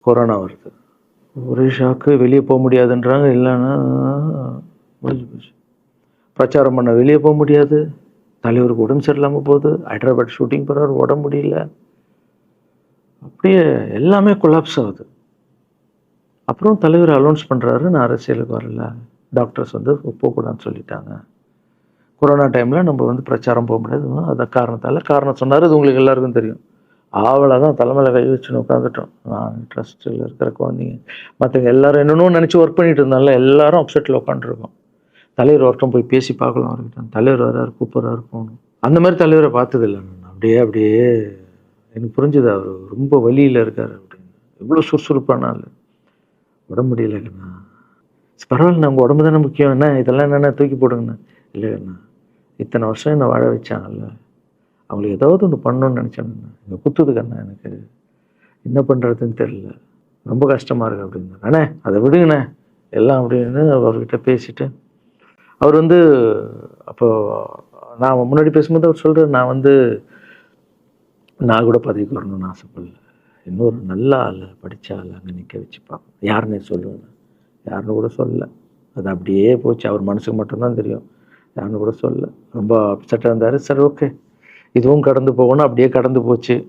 Corona வருது. ஒரே shock. வெளிய போ முடியாதுன்றாங்க. இல்லன்னா முடிஞ்சு போச்சு. பிரச்சாரம் பண்ண வெளிய போ முடியாது. தலைவருக்கு உடம்பு சரியில்லாம போகுது. ஹைதராபாத் ஷூட்டிங் போறாரு. உடம்பு முடியல. அப்படியே எல்லாமே கொலாப்ஸ் ஆகுது. அப்புறம் தலைவர் அலவுன்ஸ் பண்றாரு. நான் அரசியலுக்கு வரல. டாக்டர்ஸ் வந்து போக்கூடாதுன்னு சொல்லிட்டாங்க. கொரோனா டைம்ல நம்ம வந்து பிரச்சாரம் போ முடியாது. அந்த காரணத்தால காரணம் சொன்னாரு. அது உங்களுக்கு எல்லாருக்கும் தெரியும். அவ்வளோதான் தலைமையில கை வச்சுன்னு உட்காந்துட்டோம். நான் ட்ரஸ்ட்டில இருக்கிற குழந்தைங்க, மத்தவங்க எல்லாரும் என்னென்னமோ நெனச்சு ஒர்க் பண்ணிட்டு இருந்தால எல்லாரும் அப்செட்ல உட்காந்துருக்கோம். தலைவர் ஒருத்தன் போய் பேசி பார்க்கலாம் அவர்கிட்ட. தலைவர் வராரு, கூப்பிடுறாரு போணும். அந்த மாரி தலைவர பார்த்ததில்ல நான். அப்படியே எனக்கு புரிஞ்சுது அவரு ரொம்ப வலியில இருக்காரு அப்படின்னு. எவ்வளோ சுறுசுறுப்பான ஆளு. உடம்பு முடியல கண்ணா. பரவாயில்லண்ணா உங்க உடம்பு தானே முக்கியம். என்ன இதெல்லாம் என்னண்ணா தூக்கி போடுங்கண்ணா. இல்ல கண்ணா. இத்தன வருஷம் என்ன வாழ வச்சாங்கல்ல. அவங்களுக்கு ஏதாவது ஒண்ணு பண்ணணும்னு நெனச்சேங்கண்ணா. இங்க குத்துது கண்ணா எனக்கு. என்ன பண்றதுன்னு தெரியல. ரொம்ப கஷ்டமா இருக்கு அப்படின்னு. அண்ணே அத விடுங்கண்ணே. எல்லாம் அப்படின்னு அவர்கிட்ட பேசிட்டு, அவர் வந்து அப்போ நான் முன்னாடி பேசும்போது அவர் சொல்றாரு, நான் கூட பதவிக்கு வரணும்னு ஆசைப்படல. இன்னொரு நல்ல ஆளு, படிச்ச ஆளு அங்க நிக்க வச்சு பார்க்கணும். யாருன்னே சொல்லுவேன். யாருன்னு கூட சொல்லல. அது அப்படியே போச்சு. அவர் மனசுக்கு மட்டும் தான் தெரியும். யாருன்னு கூட சொல்லல. ரொம்ப அப்செட்டா இருந்தாரு. சரி ஓகே. இதுவும் கடந்து போகணும். அப்படியே கடந்து போச்சு.